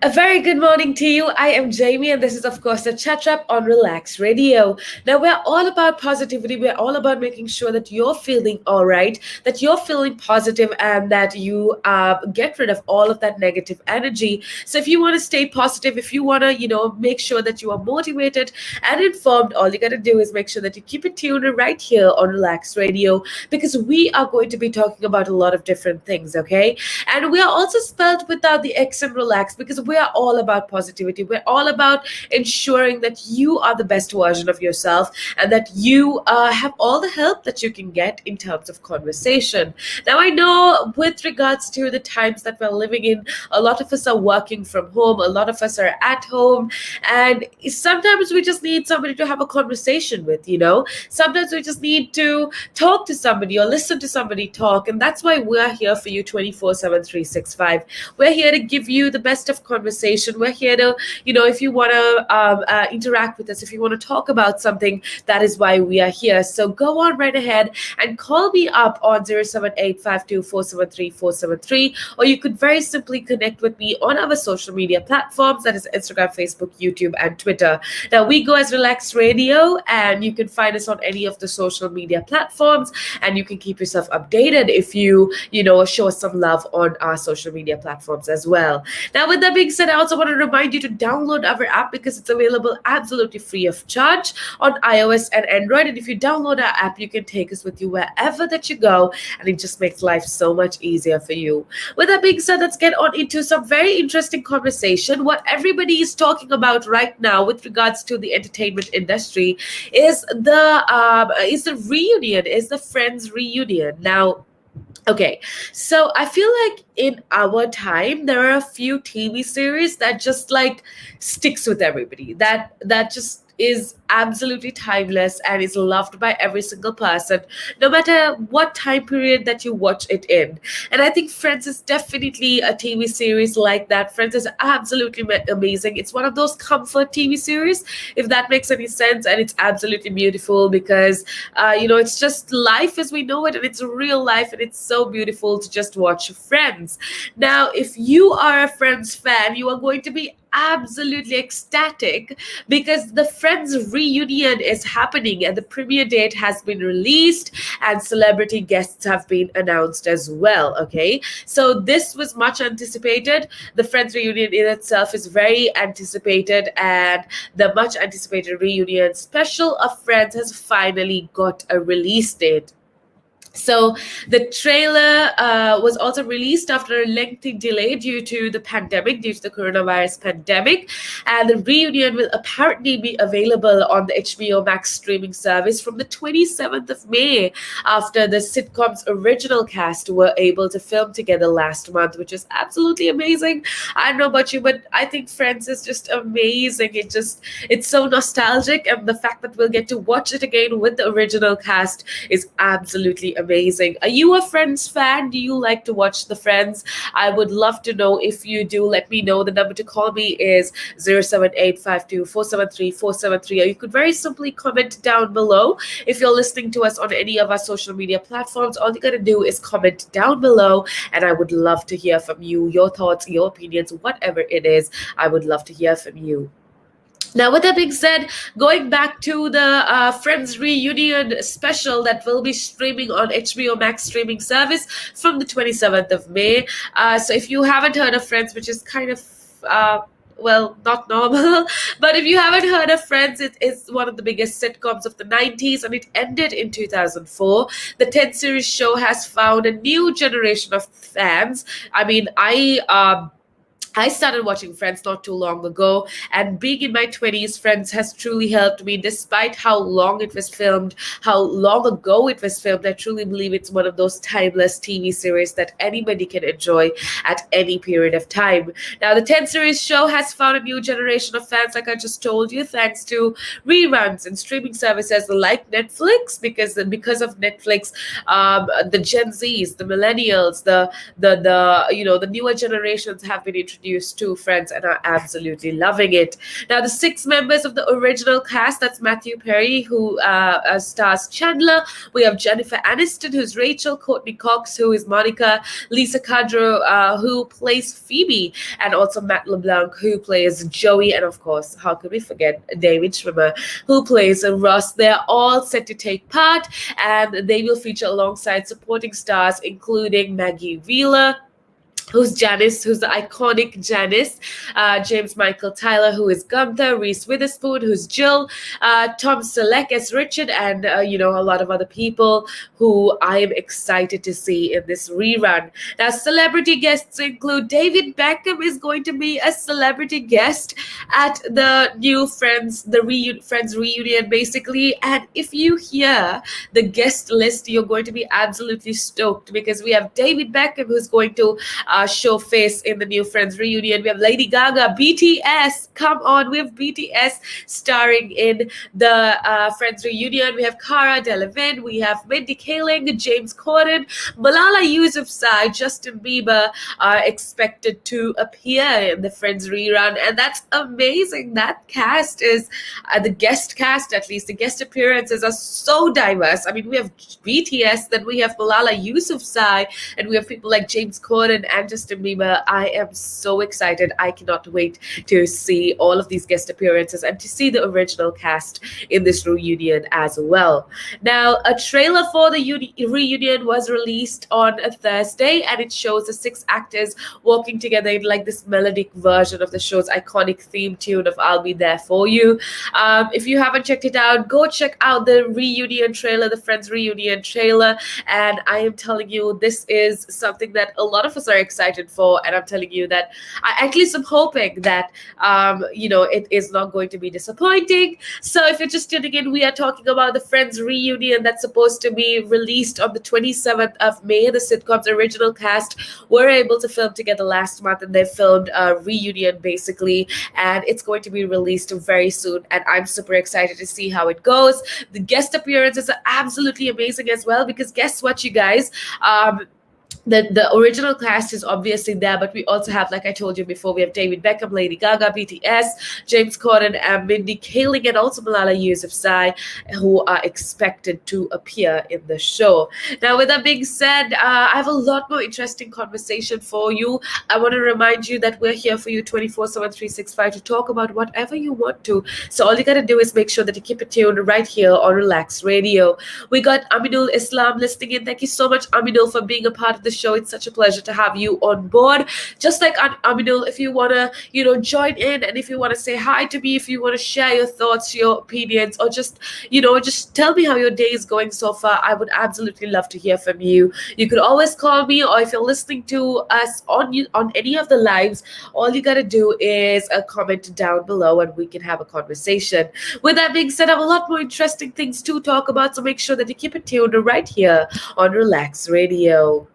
A very good morning to you. I am Jamie, and this is, of course, the Chat Up on Relax Radio. Now, we're all about positivity. We're all about making sure that you're feeling all right, that you're feeling positive, and that you get rid of all of that negative energy. So, if you want to stay positive, if you want to, make sure that you are motivated and informed, all you got to do is make sure that you keep it tuned right here on Relax Radio because we are going to be talking about a lot of different things, okay? And we are also spelled without the X and relax because we are all about positivity. We're all about ensuring that you are the best version of yourself and that you have all the help that you can get in terms of conversation. Now, I know with regards to the times that we're living in, a lot of us are working from home, a lot of us are at home, and sometimes we just need somebody to have a conversation with. Sometimes we just need to talk to somebody or listen to somebody talk, and that's why we're here for you 24/7, 365. We're here to give you the best of conversation. We're here to, if you want to interact with us, if you want to talk about something, that is why we are here. So go on right ahead and call me up on 07852473473, or you could very simply connect with me on our social media platforms, that is Instagram, Facebook, YouTube, and Twitter. Now, we go as Relax Radio, and you can find us on any of the social media platforms, and you can keep yourself updated if you show us some love on our social media platforms as well. Now, with that being said, I also want to remind you to download our app because it's available absolutely free of charge on iOS and Android. And if you download our app, you can take us with you wherever that you go, and it just makes life so much easier for you. With that being said, let's get on into some very interesting conversation. What everybody is talking about right now with regards to the entertainment industry is the reunion, is the Friends reunion. Now, okay, so I feel like in our time there are a few TV series that just like sticks with everybody. That just is absolutely timeless and is loved by every single person, no matter what time period that you watch it in. And I think Friends is definitely a TV series like that. Friends is absolutely amazing. It's one of those comfort TV series, if that makes any sense, and it's absolutely beautiful because it's just life as we know it, and it's real life, and it's so beautiful to just watch Friends. Now, if you are a Friends fan, you are going to be absolutely ecstatic because the Friends reunion is happening and the premiere date has been released and celebrity guests have been announced as well. Okay, so this was much anticipated. The Friends reunion in itself is very anticipated, and the much anticipated reunion special of Friends has finally got a release date. So the trailer was also released after a lengthy delay due to the pandemic, due to the coronavirus pandemic. And the reunion will apparently be available on the HBO Max streaming service from the 27th of May after the sitcom's original cast were able to film together last month, which is absolutely amazing. I don't know about you, but I think Friends is just amazing. It's so nostalgic, and the fact that we'll get to watch it again with the original cast is absolutely amazing. Are you a Friends fan? Do you like to watch the Friends? I would love to know. If you do, let me know. The number to call me is 07852473473, or you could very simply comment down below. If you're listening to us on any of our social media platforms, all you gotta do is comment down below, and I would love to hear from you, your thoughts, your opinions, whatever it is. I would love to hear from you. Now, with that being said, going back to the Friends reunion special that will be streaming on HBO Max streaming service from the 27th of May. So if you haven't heard of Friends, which is kind of not normal, but if you haven't heard of Friends, it is one of the biggest sitcoms of the 90s, and it ended in 2004. The 10 series show has found a new generation of fans. I mean, I started watching Friends not too long ago, and being in my 20s, Friends has truly helped me despite how long it was filmed, how long ago it was filmed. I truly believe it's one of those timeless TV series that anybody can enjoy at any period of time. Now, the 10 series show has found a new generation of fans, like I just told you, thanks to reruns and streaming services like Netflix, because of Netflix, the Gen Zs, the millennials, the newer generations have been introduced introduced to Friends and are absolutely loving it. Now, the six members of the original cast, that's Matthew Perry, who stars Chandler. We have Jennifer Aniston, who's Rachel, Courtney Cox, who is Monica, Lisa Kudrow, who plays Phoebe, and also Matt LeBlanc, who plays Joey, and of course, how could we forget David Schwimmer, who plays Ross. They're all set to take part, and they will feature alongside supporting stars, including Maggie Wheeler, who's Janice, who's the iconic Janice, James Michael Tyler, who is Gunther, Reese Witherspoon, who's Jill, Tom Selleck as Richard, and a lot of other people who I am excited to see in this rerun. Now, celebrity guests include David Beckham is going to be a celebrity guest at the new Friends, Friends reunion, basically. And if you hear the guest list, you're going to be absolutely stoked because we have David Beckham, who's going to show face in the new Friends reunion. We have Lady Gaga, BTS. Come on, we have BTS starring in the Friends reunion. We have Cara Delevingne. We have Mindy Kaling, James Corden, Malala Yousafzai, Justin Bieber are expected to appear in the Friends rerun, and that's amazing. That cast is the guest cast, at least the guest appearances are so diverse. I mean, we have BTS, then we have Malala Yousafzai, and we have people like James Corden and Justin Bieber. I am so excited. I cannot wait to see all of these guest appearances and to see the original cast in this reunion as well. Now, a trailer for the reunion was released on a Thursday, and it shows the six actors working together in like this melodic version of the show's iconic theme tune of I'll Be There For You. If you haven't checked it out, go check out the reunion trailer, the Friends reunion trailer, and I am telling you, this is something that a lot of us are excited for, and I'm telling you that I at least am hoping that it is not going to be disappointing. So if you're just tuning in, we are talking about the Friends reunion that's supposed to be released on the 27th of May. The sitcom's original cast were able to film together last month, and they filmed a reunion basically, and it's going to be released very soon, and I'm super excited to see how it goes. The guest appearances are absolutely amazing as well, because guess what, you guys, the original cast is obviously there, but we also have, like I told you before, we have David Beckham, Lady Gaga, BTS, James Corden, and Mindy Kaling, and also Malala Yousafzai, who are expected to appear in the show. Now, with that being said, I have a lot more interesting conversation for you. I want to remind you that we're here for you 24/7, 365 to talk about whatever you want to. So all you got to do is make sure that you keep it tuned right here on Relaks Radio. We got Aminul Islam listening in. Thank you so much, Aminul, for being a part of the show. It's such a pleasure to have you on board. Just like Aminul, if you want to, join in, and if you want to say hi to me, if you want to share your thoughts, your opinions, or just tell me how your day is going so far, I would absolutely love to hear from you. You could always call me, or if you're listening to us on any of the lives, all you got to do is comment down below, and we can have a conversation. With that being said, I have a lot more interesting things to talk about, so make sure that you keep it tuned right here on Relaks Radio.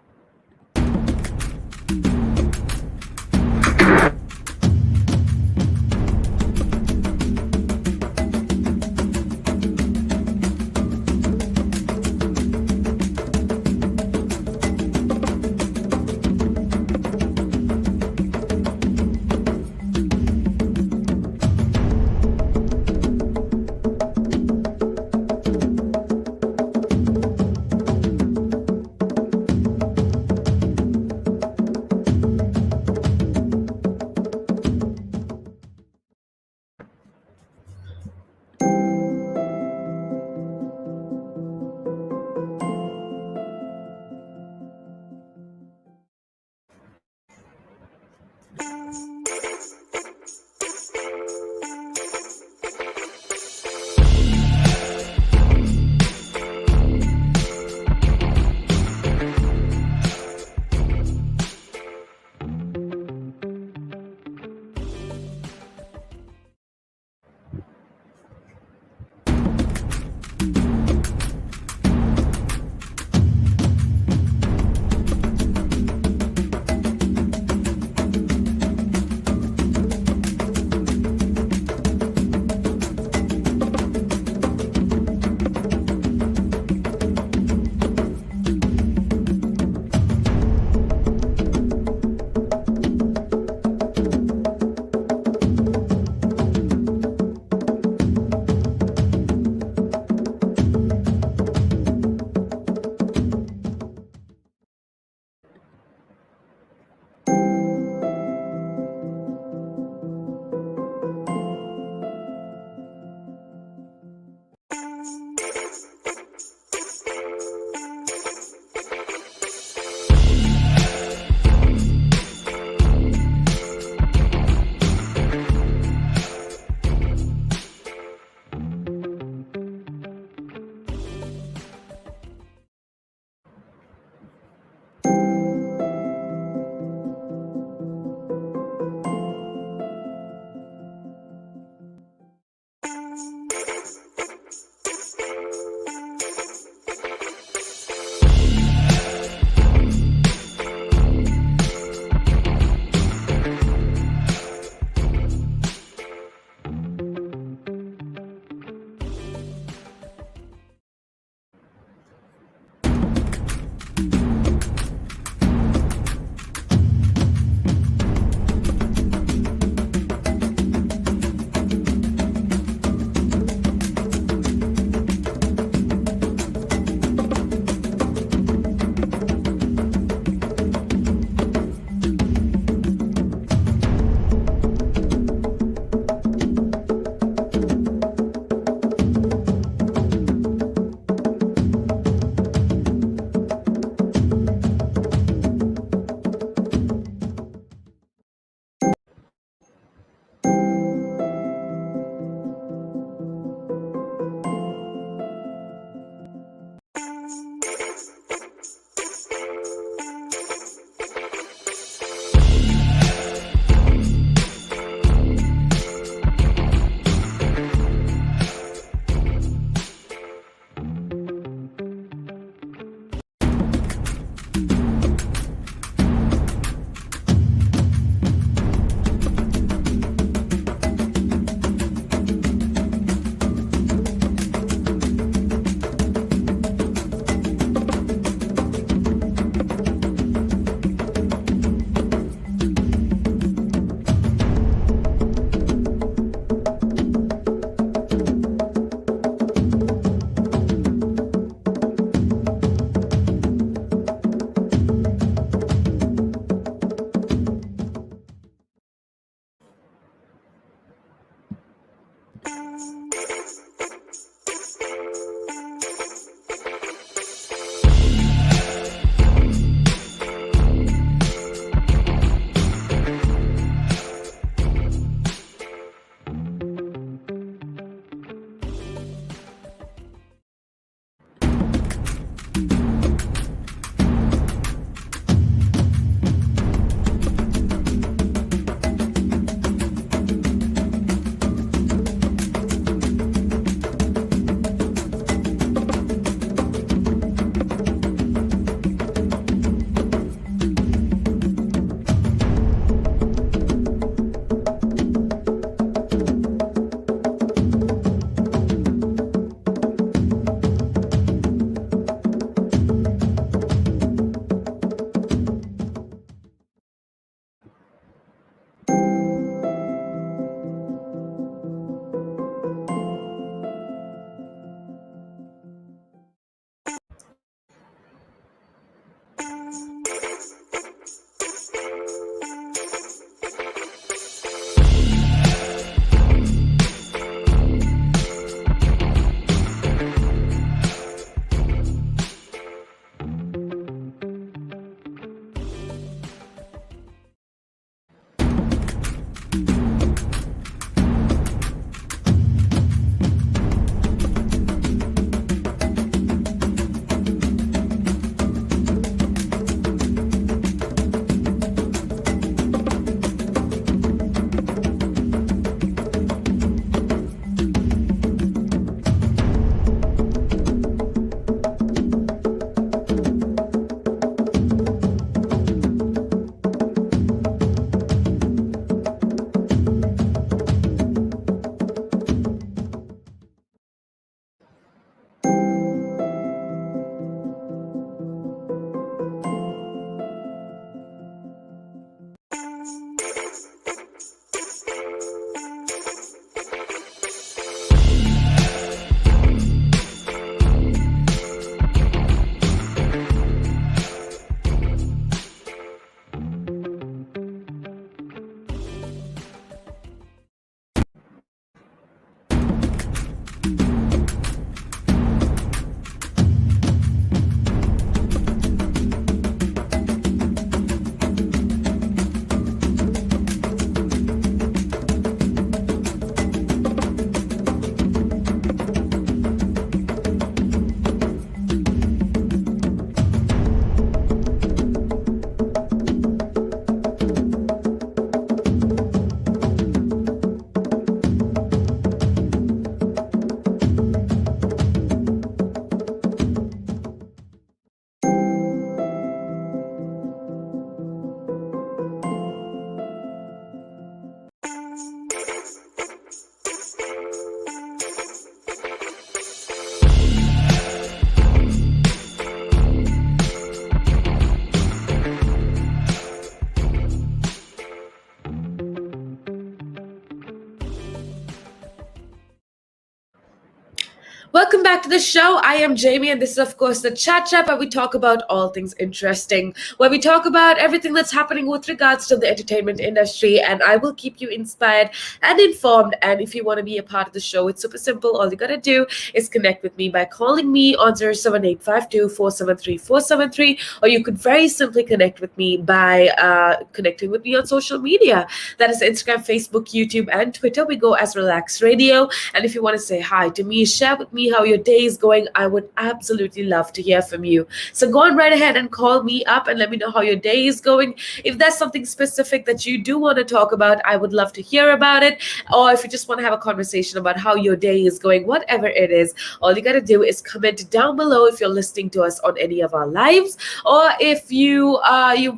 Welcome back to the show. I am Jamie, and this is, of course, the Chat Chat, where we talk about all things interesting, where we talk about everything that's happening with regards to the entertainment industry. And I will keep you inspired and informed. And if you want to be a part of the show, it's super simple. All you got to do is connect with me by calling me on 07852 or you could very simply connect with me by connecting with me on social media. That is Instagram, Facebook, YouTube, and Twitter. We go as Relaks Radio. And if you want to say hi to me, share with me how your day is going, I would absolutely love to hear from you. So go on right ahead and call me up and let me know how your day is going. If there's something specific that you do want to talk about, I would love to hear about it. Or if you just want to have a conversation about how your day is going, whatever it is, all you got to do is comment down below if you're listening to us on any of our lives, or if you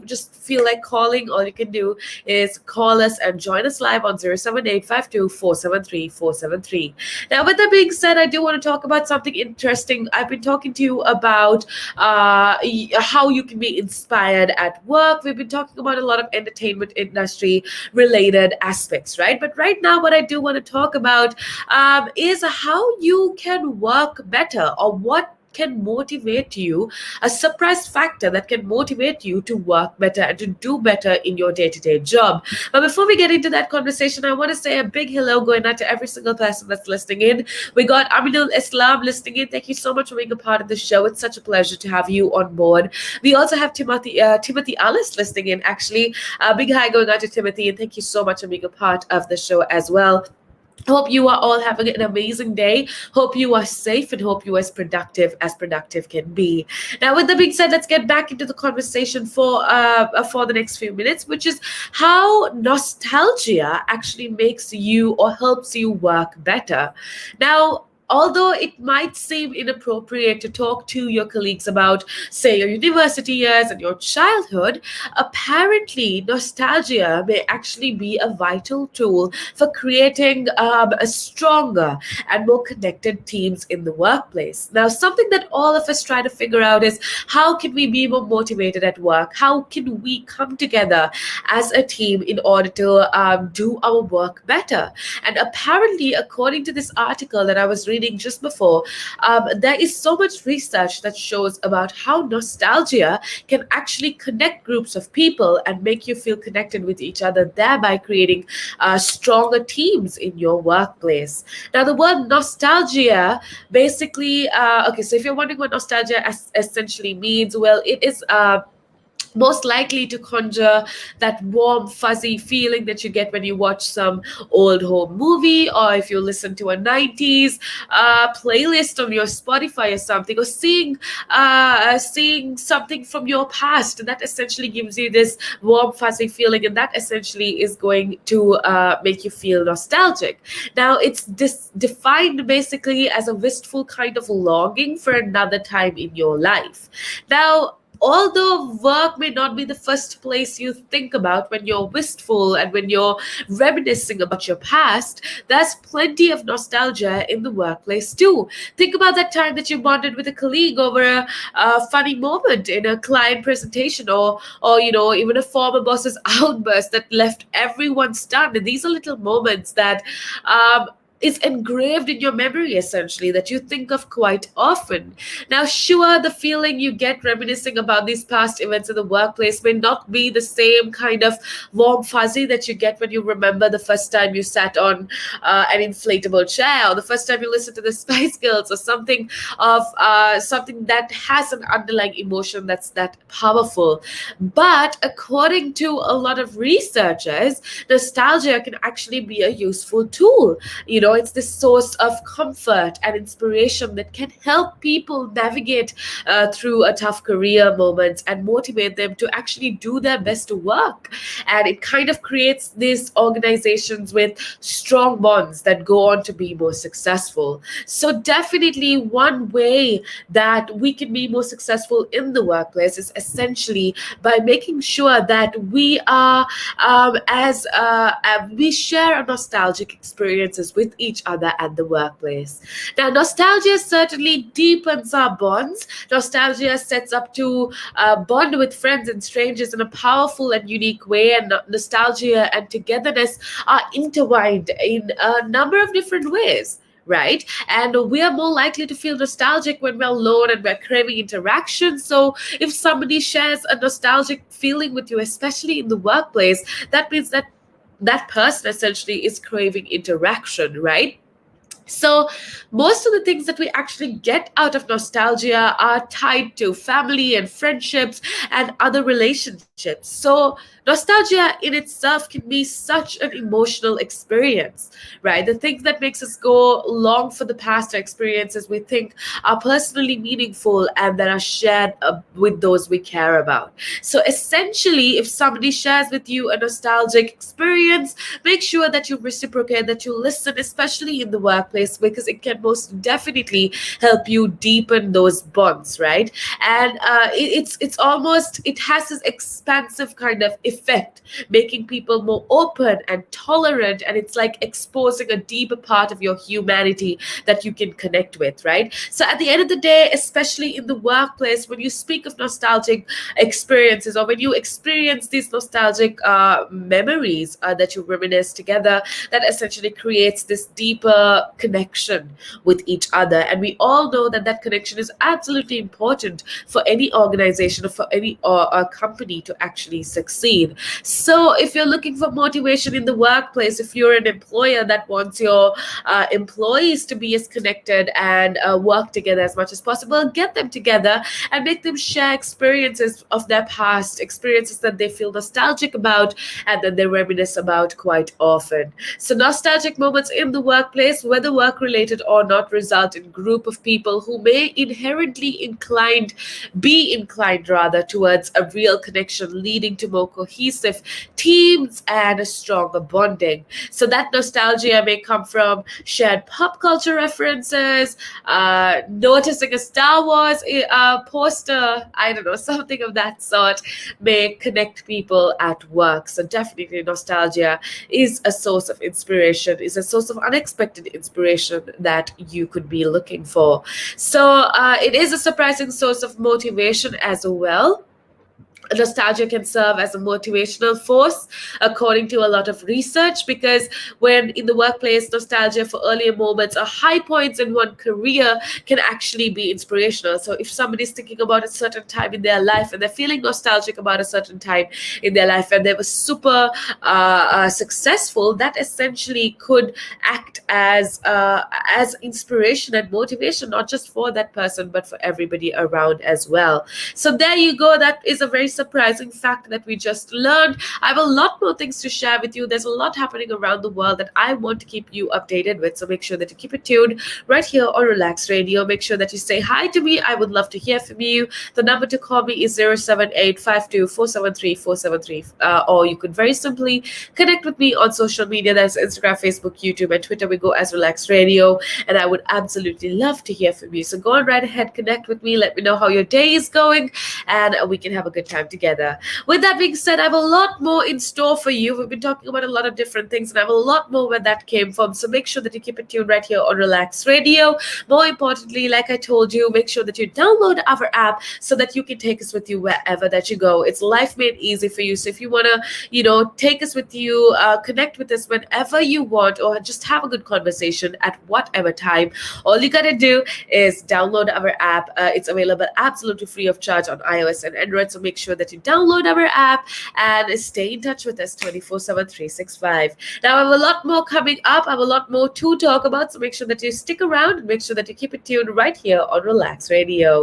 just feel like calling, all you can do is call us and join us live on 07852 Now, with that being said, I do want to talk about something interesting. I've been talking to you about how you can be inspired at work. We've been talking about a lot of entertainment industry related aspects, right? But right now, what I do want to talk about is how you can work better, or what can motivate you, a surprise factor that can motivate you to work better and to do better in your day-to-day job. But before we get into that conversation, I want to say a big hello going out to every single person that's listening in. We got Aminul Islam listening in. Thank you so much for being a part of the show. It's such a pleasure to have you on board. We also have Timothy Alice listening in, actually. Big hi going out to Timothy, and thank you so much for being a part of the show as well. Hope you are all having an amazing day. Hope you are safe and hope you are as productive can be. Now, with that being said, let's get back into the conversation for the next few minutes, which is how nostalgia actually makes you or helps you work better. Now, although it might seem inappropriate to talk to your colleagues about, say, your university years and your childhood, apparently nostalgia may actually be a vital tool for creating a stronger and more connected teams in the workplace. Now, something that all of us try to figure out is, how can we be more motivated at work? How can we come together as a team in order to do our work better? And apparently, according to this article that I was reading just before, there is so much research that shows about how nostalgia can actually connect groups of people and make you feel connected with each other, thereby creating stronger teams in your workplace. Now, the word nostalgia basically, okay, so if you're wondering what nostalgia essentially means, well, it is most likely to conjure that warm, fuzzy feeling that you get when you watch some old home movie, or if you listen to a 90s playlist on your Spotify or something, or seeing something from your past. That essentially gives you this warm, fuzzy feeling, and that essentially is going to make you feel nostalgic. Now, it's defined basically as a wistful kind of longing for another time in your life. Now, although work may not be the first place you think about when you're wistful and when you're reminiscing about your past, there's plenty of nostalgia in the workplace too. Think about that time that you bonded with a colleague over a funny moment in a client presentation, or even a former boss's outburst that left everyone stunned. And these are little moments that is engraved in your memory, essentially, that you think of quite often. Now, sure, the feeling you get reminiscing about these past events in the workplace may not be the same kind of warm fuzzy that you get when you remember the first time you sat on an inflatable chair, or the first time you listened to the Spice Girls, or something that has an underlying emotion that's that powerful. But according to a lot of researchers, nostalgia can actually be a useful tool. It's this source of comfort and inspiration that can help people navigate through a tough career moments and motivate them to actually do their best work. And it kind of creates these organizations with strong bonds that go on to be more successful. So definitely one way that we can be more successful in the workplace is essentially by making sure that we are as we share nostalgic experiences with each other at the workplace. Now, nostalgia certainly deepens our bonds. Nostalgia sets up to bond with friends and strangers in a powerful and unique way, and nostalgia and togetherness are intertwined in a number of different ways. Right? And we are more likely to feel nostalgic when we're alone and we're craving interaction. So, if somebody shares a nostalgic feeling with you, especially in the workplace, that means that that person essentially is craving interaction, right? So, most of the things that we actually get out of nostalgia are tied to family and friendships and other relationships. So, nostalgia in itself can be such an emotional experience, right? The things that makes us go long for the past are experiences we think are personally meaningful and that are shared with those we care about. So, essentially, if somebody shares with you a nostalgic experience, make sure that you reciprocate, that you listen, especially in the workplace, because it can most definitely help you deepen those bonds, right? And it has this expansive kind of effect, making people more open and tolerant, and it's like exposing a deeper part of your humanity that you can connect with, right? So at the end of the day, especially in the workplace, when you speak of nostalgic experiences, or when you experience these nostalgic memories that you reminisce together, that essentially creates this deeper connection with each other. And we all know that that connection is absolutely important for any organization or for any company to actually succeed. So if you're looking for motivation in the workplace, if you're an employer that wants your employees to be as connected and work together as much as possible, get them together and make them share experiences of their past, experiences that they feel nostalgic about and that they reminisce about quite often. So nostalgic moments in the workplace, whether whether work related or not, result in group of people who may inherently be inclined rather towards a real connection, leading to more cohesive teams and a stronger bonding. So that nostalgia may come from shared pop culture references, noticing a Star Wars poster, I don't know, something of that sort may connect people at work. So definitely nostalgia is a source of inspiration, is a source of unexpected inspiration that you could be looking for. So it is a surprising source of motivation as well. Nostalgia can serve as a motivational force according to a lot of research, because when in the workplace, nostalgia for earlier moments or high points in one career can actually be inspirational. So if somebody's thinking about a certain time in their life and they're feeling nostalgic about a certain time in their life and they were super successful, that essentially could act as inspiration and motivation, not just for that person but for everybody around as well. So there you go. That is a very surprising fact that we just learned. I have a lot more things to share with you. There's a lot happening around the world that I want to keep you updated with. So make sure that you keep it tuned right here on Relax Radio. Make sure that you say hi to me. I would love to hear from you. The number to call me is 07852473473. Or you could very simply connect with me on social media. That's Instagram, Facebook, YouTube, and Twitter. We go as Relax Radio. And I would absolutely love to hear from you. So go on right ahead, connect with me. Let me know how your day is going, and we can have a good time together. With that being said, I have a lot more in store for you. We've been talking about a lot of different things, and I have a lot more where that came from. So make sure that you keep it tuned right here on Relax Radio. More importantly, like I told you, make sure that you download our app so that you can take us with you wherever that you go. It's life made easy for you. So if you want to, take us with you, connect with us whenever you want, or just have a good conversation at whatever time, all you got to do is download our app. It's available absolutely free of charge on iOS and Android. So make sure that you download our app and stay in touch with us 24/7, 365. Now, I have a lot more coming up. I have a lot more to talk about. So make sure that you stick around and make sure that you keep it tuned right here on Relax Radio.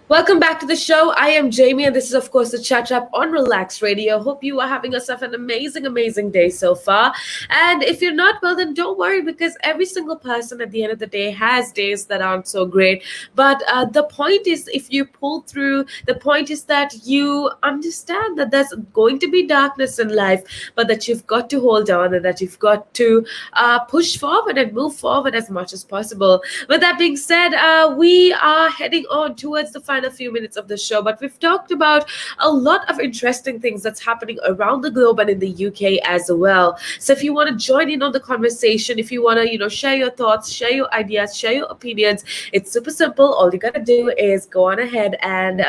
Welcome back to the show. I am Jamie, and this is, of course, the Chat Up on Relax Radio. Hope you are having yourself an amazing, amazing day so far. And if you're not, well, then don't worry, because every single person at the end of the day has days that aren't so great. But the point is, if you pull through, the point is that you understand that there's going to be darkness in life, but that you've got to hold on and that you've got to push forward and move forward as much as possible. With that being said, we are heading on towards the final few minutes of the show, but we've talked about a lot of interesting things that's happening around the globe and in the UK as well. So if you want to join in on the conversation, if you want to, share your thoughts, share your ideas, share your opinions, it's super simple. All you got to do is go on ahead and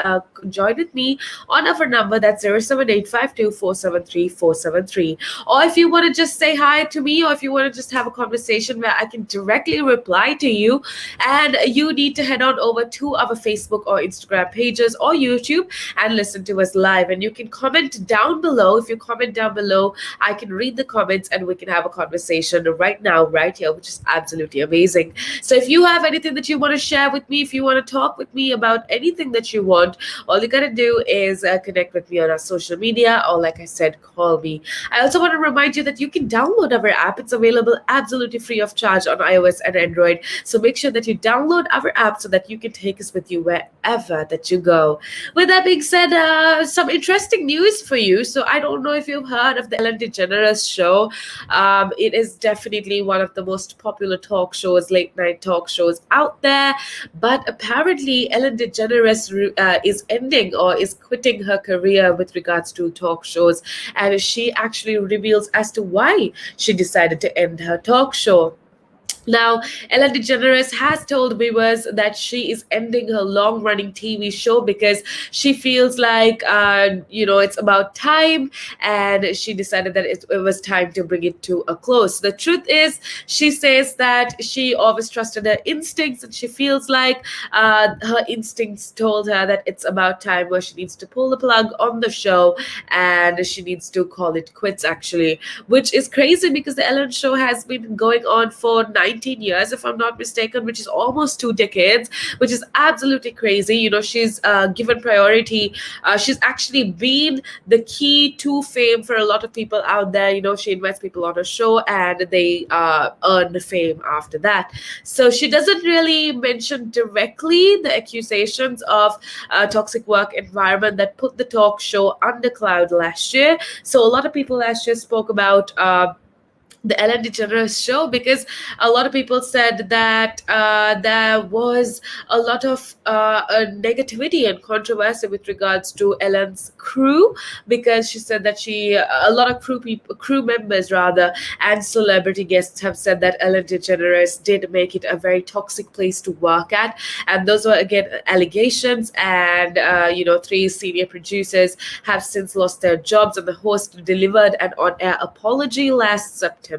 join with me on our number, that's 07852473473. Or if you want to just say hi to me, or if you want to just have a conversation where I can directly reply to you, and you need to head on over to our Facebook or Instagram Instagram pages or YouTube and listen to us live. And you can comment down below. If you comment down below, I can read the comments and we can have a conversation right now, right here, which is absolutely amazing. So if you have anything that you want to share with me, if you want to talk with me about anything that you want, all you gotta do is connect with me on our social media, or like I said, call me. I also want to remind you that you can download our app. It's available absolutely free of charge on iOS and Android. So make sure that you download our app so that you can take us with you wherever that you go. With that being said, some interesting news for you. So I don't know if you've heard of the Ellen DeGeneres show. It is definitely one of the most popular talk shows, late night talk shows out there. But apparently, Ellen DeGeneres is ending or is quitting her career with regards to talk shows. And she actually reveals as to why she decided to end her talk show. Now, Ellen DeGeneres has told viewers that she is ending her long-running TV show because she feels like, it's about time, and she decided that it was time to bring it to a close. The truth is, she says that she always trusted her instincts, and she feels like her instincts told her that it's about time where she needs to pull the plug on the show, and she needs to call it quits, actually, which is crazy because the Ellen show has been going on for 19 years, if I'm not mistaken, which is almost 2 decades, which is absolutely crazy. She's given priority. She's actually been the key to fame for a lot of people out there. She invites people on her show and they earn the fame after that. So she doesn't really mention directly the accusations of toxic work environment that put the talk show under cloud last year. So a lot of people last year spoke about the Ellen DeGeneres show because a lot of people said that there was a lot of negativity and controversy with regards to Ellen's crew, because she said that a lot of crew members rather, and celebrity guests have said that Ellen DeGeneres did make it a very toxic place to work at, and those were again allegations. And 3 senior producers have since lost their jobs, and the host delivered an on-air apology last September.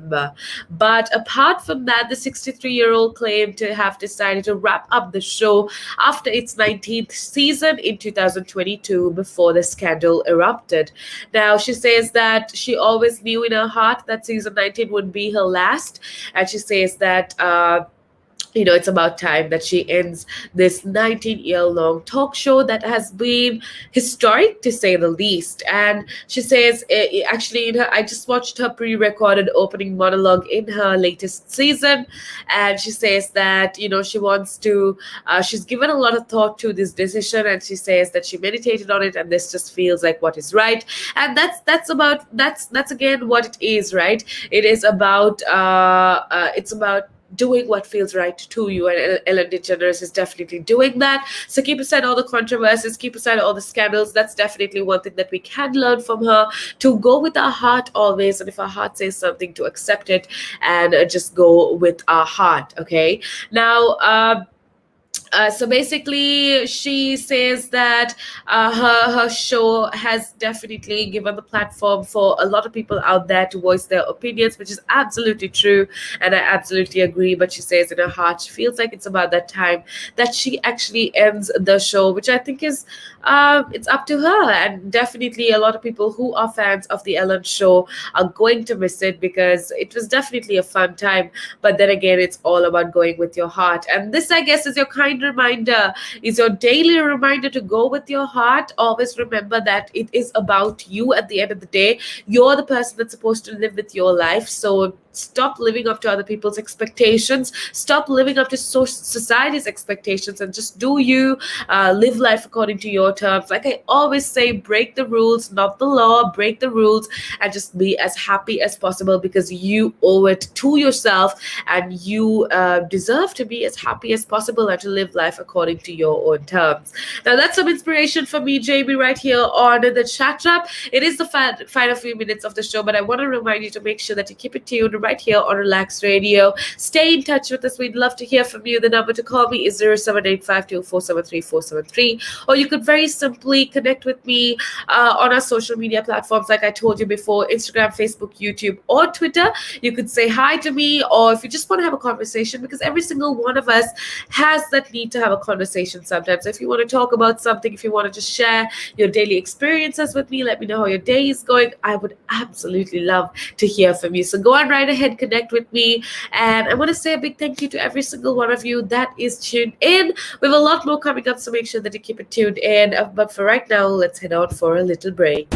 But apart from that, the 63-year-old claimed to have decided to wrap up the show after its 19th season in 2022 before the scandal erupted. Now, she says that she always knew in her heart that season 19 would be her last, and she says that it's about time that she ends this 19-year-long talk show that has been historic, to say the least. And she says, actually, I just watched her pre-recorded opening monologue in her latest season, and she says that she wants to. She's given a lot of thought to this decision, and she says that she meditated on it, and this just feels like what is right. And that's again what it is, right? It is about it's about doing what feels right to you, and Ellen DeGeneres is definitely doing that. So keep aside all the controversies, keep aside all the scandals. That's definitely one thing that we can learn from her, to go with our heart always, and if our heart says something, to accept it and just go with our heart. Okay, now so basically, she says that her show has definitely given the platform for a lot of people out there to voice their opinions, which is absolutely true, and I absolutely agree. But she says in her heart, she feels like it's about that time that she actually ends the show, which I think is it's up to her. And definitely, a lot of people who are fans of the Ellen show are going to miss it, because it was definitely a fun time. But then again, it's all about going with your heart, and this, I guess, is your kind reminder, is your daily reminder to go with your heart. Always remember that it is about you at the end of the day. You're the person that's supposed to live with your life. So stop living up to other people's expectations. Stop living up to society's expectations, and just do you. Live life according to your terms. Like I always say, break the rules, not the law. Break the rules and just be as happy as possible, because you owe it to yourself, and you deserve to be as happy as possible and to live life according to your own terms. Now, that's some inspiration for me, JB, right here on the Chat Wrap. It is the final few minutes of the show, but I want to remind you to make sure that you keep it tuned right here on Relax Radio. Stay in touch with us. We'd love to hear from you. The number to call me is 07852473 or you could very simply connect with me on our social media platforms, like I told you before, Instagram, Facebook, YouTube, or Twitter. You could say hi to me, or if you just want to have a conversation, because every single one of us has that need to have a conversation sometimes. If you want to talk about something, if you want to just share your daily experiences with me, let me know how your day is going. I would absolutely love to hear from you. So go on right ahead, connect with me. And I want to say a big thank you to every single one of you that is tuned in. We have a lot more coming up, so make sure that you keep it tuned in. But for right now, let's head out for a little break.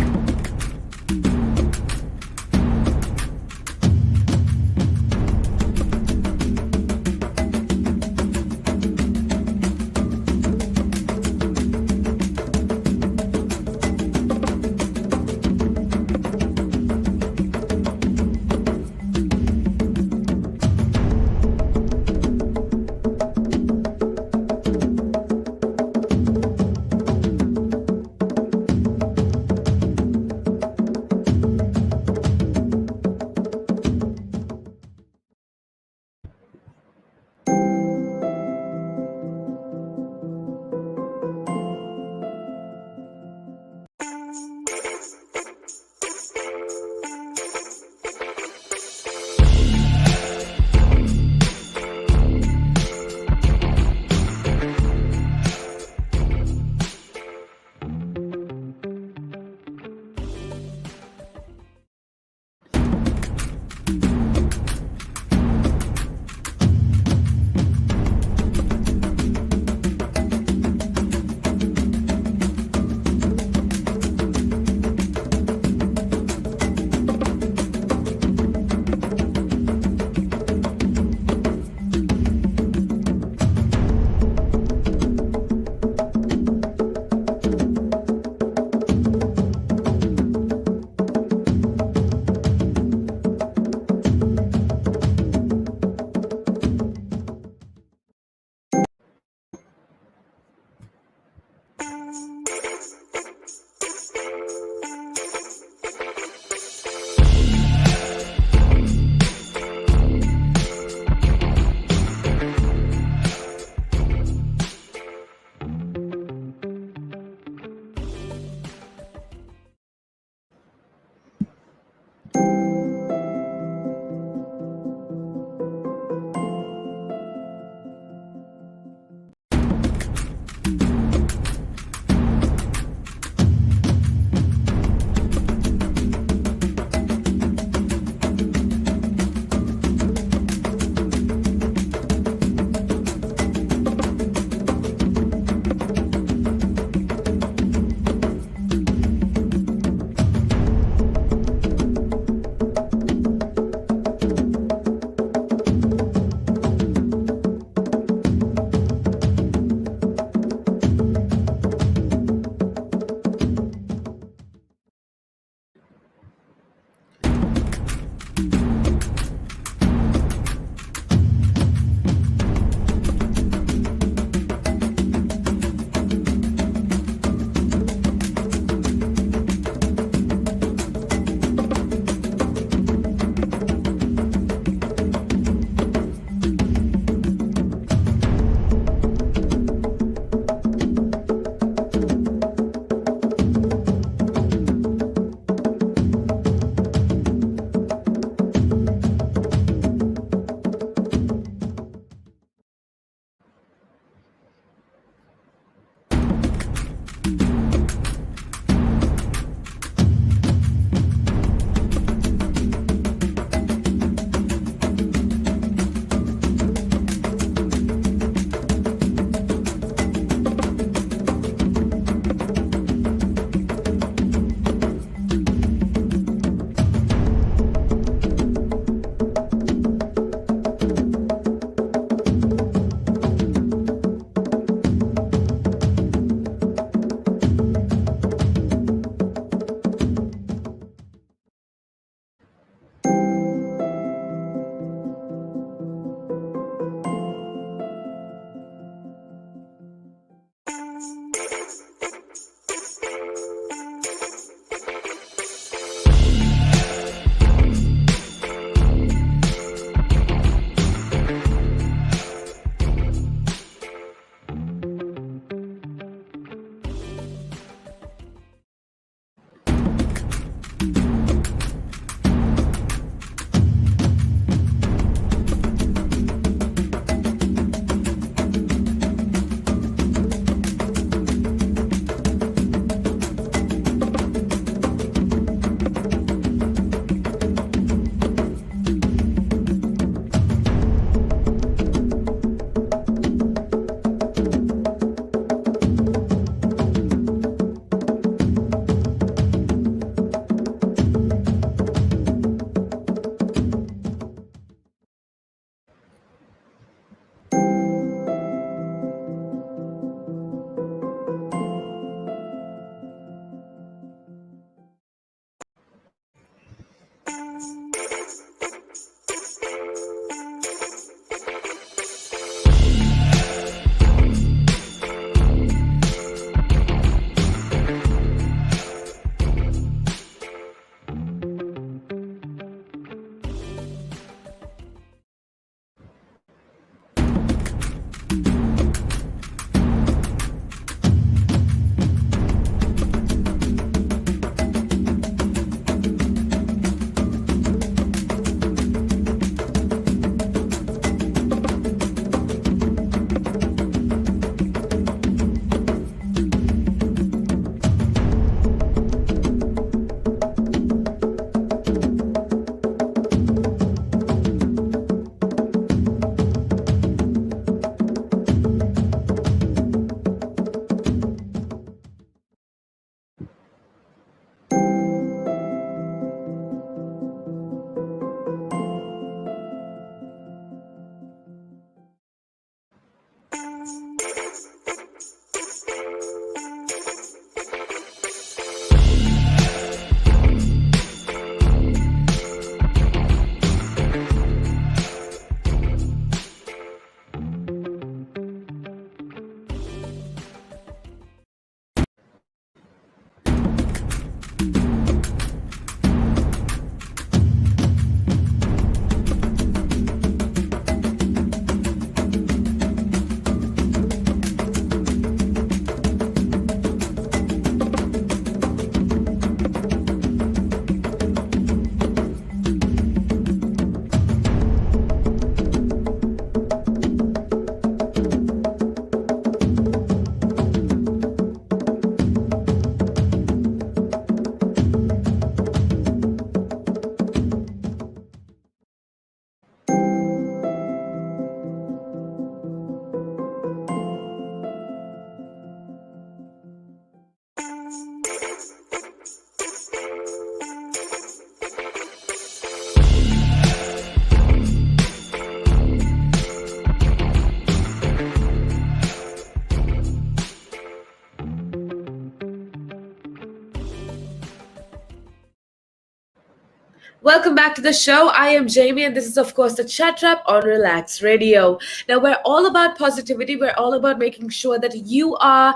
Welcome back to the show. I am Jamie, and this is, of course, the Chat Trap on Relax Radio. Now, we're all about positivity. We're all about making sure that you are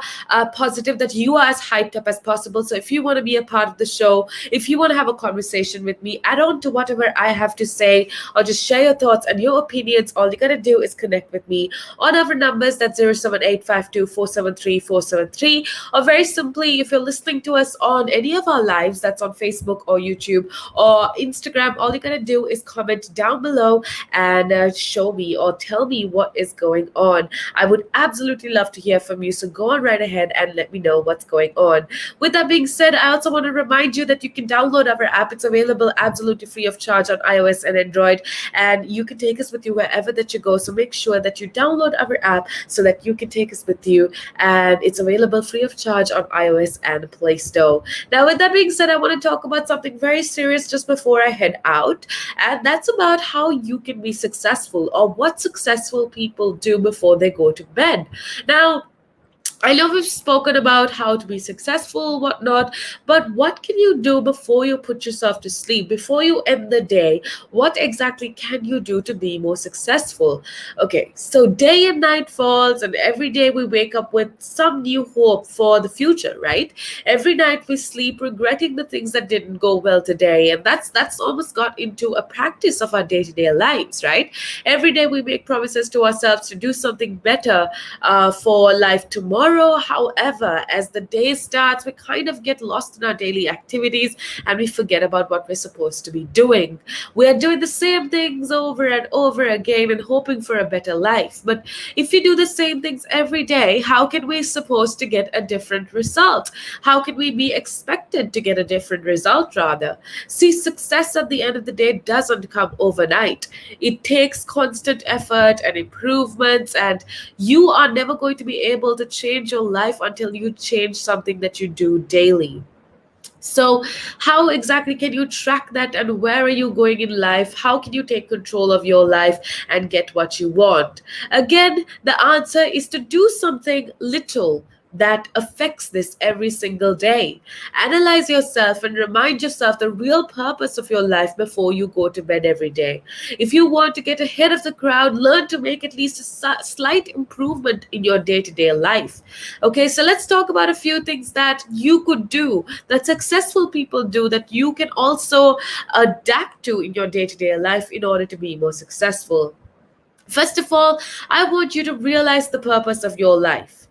positive, that you are as hyped up as possible. So, if you want to be a part of the show, if you want to have a conversation with me, add on to whatever I have to say, or just share your thoughts and your opinions, all you got to do is connect with me on our numbers. That's 07852473473. Or very simply, if you're listening to us on any of our lives, that's on Facebook or YouTube or Instagram, all you gotta do is comment down below and show me or tell me what is going on. I would absolutely love to hear from you. So go on right ahead and let me know what's going on. With that being said, I also want to remind you that you can download our app. It's available absolutely free of charge on iOS and Android, and you can take us with you wherever that you go. So make sure that you download our app so that you can take us with you, and it's available free of charge on iOS and Play Store. Now, with that being said, I want to talk about something very serious just before I head out, and that's about how you can be successful or what successful people do before they go to bed. Now, I know we've spoken about how to be successful, whatnot, but what can you do before you put yourself to sleep, before you end the day? What exactly can you do to be more successful? Okay, so day and night falls, and every day we wake up with some new hope for the future, right? Every night we sleep regretting the things that didn't go well today, and that's almost got into a practice of our day-to-day lives, right? Every day we make promises to ourselves to do something better for life tomorrow. However, as the day starts, we kind of get lost in our daily activities and we forget about what we're supposed to be doing. We are doing the same things over and over again and hoping for a better life. But if you do the same things every day, how can we supposed to get a different result? How can we be expected to get a different result, rather? See, success at the end of the day doesn't come overnight. It takes constant effort and improvements, and you are never going to be able to change your life until you change something that you do daily. So, how exactly can you track that, and where are you going in life? How can you take control of your life and get what you want? Again, the answer is to do something little that affects this every single day. Analyze yourself and remind yourself the real purpose of your life before you go to bed every day. If you want to get ahead of the crowd, learn to make at least a slight improvement in your day to day life. Okay, so let's talk about a few things that you could do, that successful people do, that you can also adapt to in your day to day life in order to be more successful. First of all, I want you to realize the purpose of your life.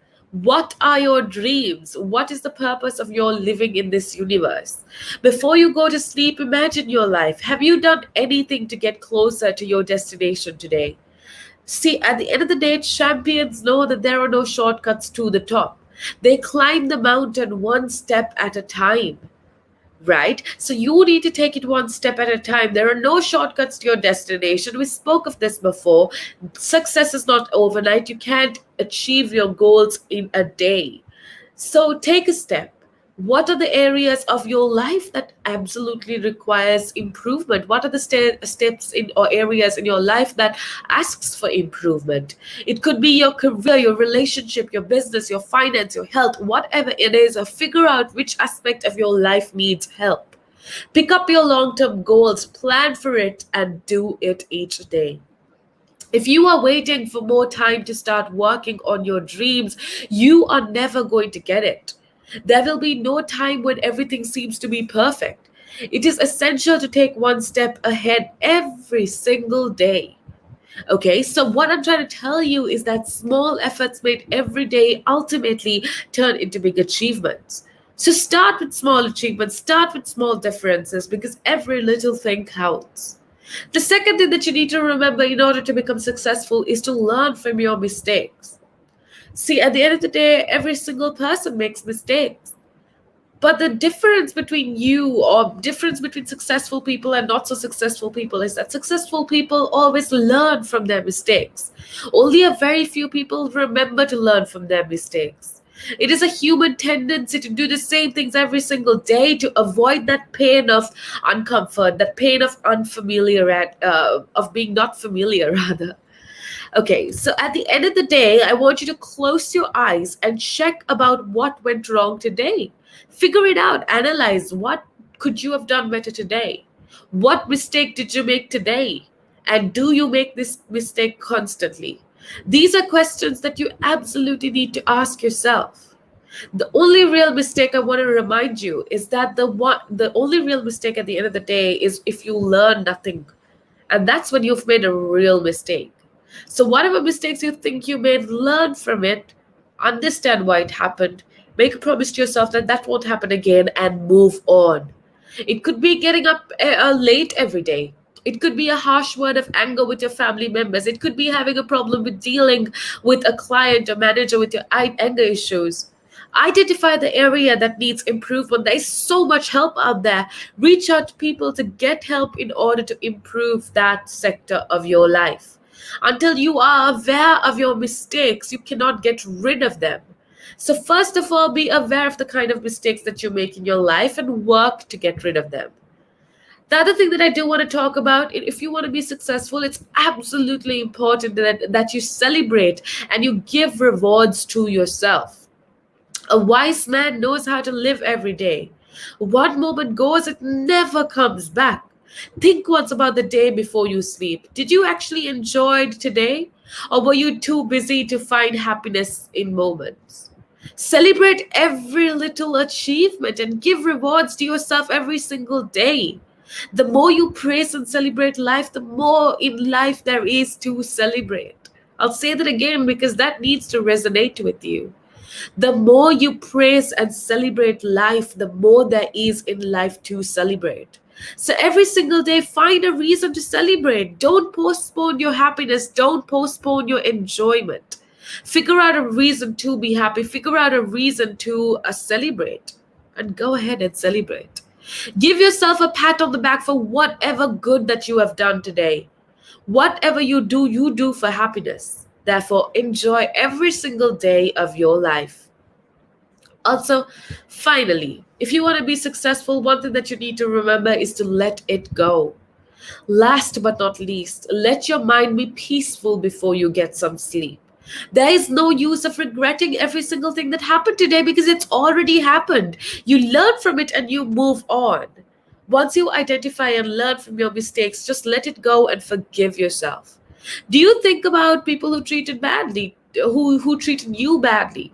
What are your dreams? What is the purpose of your living in this universe? Before you go to sleep, imagine your life. Have you done anything to get closer to your destination today? See, at the end of the day, champions know that there are no shortcuts to the top. They climb the mountain one step at a time, right? So you need to take it one step at a time. There are no shortcuts to your destination. We spoke of this before. Success is not overnight. You can't achieve your goals in a day. So take a step. What are the areas of your life that absolutely requires improvement? What are the steps in or areas in your life that asks for improvement? It could be your career, your relationship, your business, your finance, your health, whatever it is. Figure out which aspect of your life needs help. Pick up your long-term goals, plan for it, and do it each day. If you are waiting for more time to start working on your dreams, you are never going to get it. There will be no time when everything seems to be perfect. It is essential to take one step ahead every single day. Okay, so what I'm trying to tell you is that small efforts made every day ultimately turn into big achievements. So start with small achievements, start with small differences, because every little thing counts. The second thing that you need to remember in order to become successful is to learn from your mistakes. See, at the end of the day, every single person makes mistakes. But the difference between you, or difference between successful people and not so successful people, is that successful people always learn from their mistakes. Only a very few people remember to learn from their mistakes. It is a human tendency to do the same things every single day to avoid that pain of uncomfort, that pain of unfamiliar, of being not familiar, rather. Okay, so at the end of the day, I want you to close your eyes and check about what went wrong today. Figure it out, analyze what could you have done better today. What mistake did you make today? And do you make this mistake constantly? These are questions that you absolutely need to ask yourself. The only real mistake I want to remind you is that the only real mistake at the end of the day is if you learn nothing. And that's when you've made a real mistake. So, whatever mistakes you think you made, learn from it, understand why it happened, make a promise to yourself that that won't happen again, and move on. It could be getting up late every day. It could be a harsh word of anger with your family members. It could be having a problem with dealing with a client or manager with your anger issues. Identify the area that needs improvement. There is so much help out there. Reach out to people to get help in order to improve that sector of your life. Until you are aware of your mistakes, you cannot get rid of them. So, first of all, be aware of the kind of mistakes that you make in your life and work to get rid of them. The other thing that I do want to talk about, if you want to be successful, it's absolutely important that you celebrate and you give rewards to yourself. A wise man knows how to live every day. One moment goes, it never comes back. Think once about the day before you sleep. Did you actually enjoy today? Or were you too busy to find happiness in moments? Celebrate every little achievement and give rewards to yourself every single day. The more you praise and celebrate life, the more in life there is to celebrate. I'll say that again because that needs to resonate with you. The more you praise and celebrate life, the more there is in life to celebrate. So every single day, find a reason to celebrate. Don't postpone your happiness. Don't postpone your enjoyment. Figure out a reason to be happy. Figure out a reason to celebrate. And go ahead and celebrate. Give yourself a pat on the back for whatever good that you have done today. Whatever you do for happiness. Therefore, enjoy every single day of your life. Also, finally, if you want to be successful, one thing that you need to remember is to let it go. Last but not least, let your mind be peaceful before you get some sleep. There is no use of regretting every single thing that happened today because it's already happened. You learn from it and you move on. Once you identify and learn from your mistakes, just let it go and forgive yourself. Do you think about people who treated badly, who treated you badly?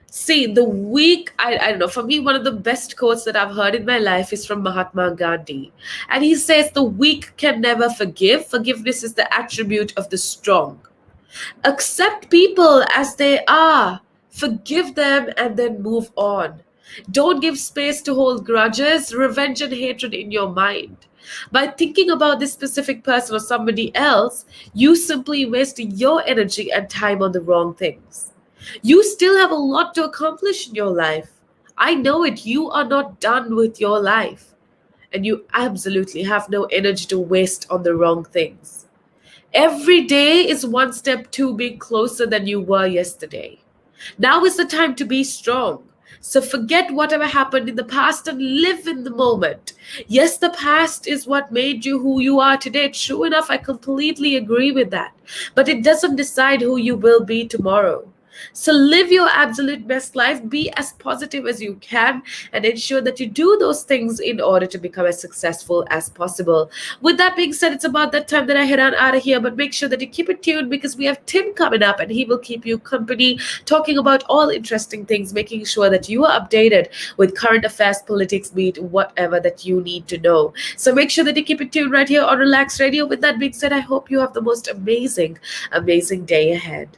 See, I don't know, for me, one of the best quotes that I've heard in my life is from Mahatma Gandhi. And he says, the weak can never forgive. Forgiveness is the attribute of the strong. Accept people as they are. Forgive them and then move on. Don't give space to hold grudges, revenge, and hatred in your mind. By thinking about this specific person or somebody else, you simply waste your energy and time on the wrong things. You still have a lot to accomplish in your life. I know it. You are not done with your life. And you absolutely have no energy to waste on the wrong things. Every day is one step to being closer than you were yesterday. Now is the time to be strong. So forget whatever happened in the past and live in the moment. Yes, the past is what made you who you are today. True enough, I completely agree with that. But it doesn't decide who you will be tomorrow. So live your absolute best life, be as positive as you can, and ensure that you do those things in order to become as successful as possible. With that being said, it's about that time that I head on out of here, but make sure that you keep it tuned because we have Tim coming up and he will keep you company talking about all interesting things, making sure that you are updated with current affairs, politics, beat, whatever that you need to know. So make sure that you keep it tuned right here on Relax Radio. With that being said, I hope you have the most amazing, amazing day ahead.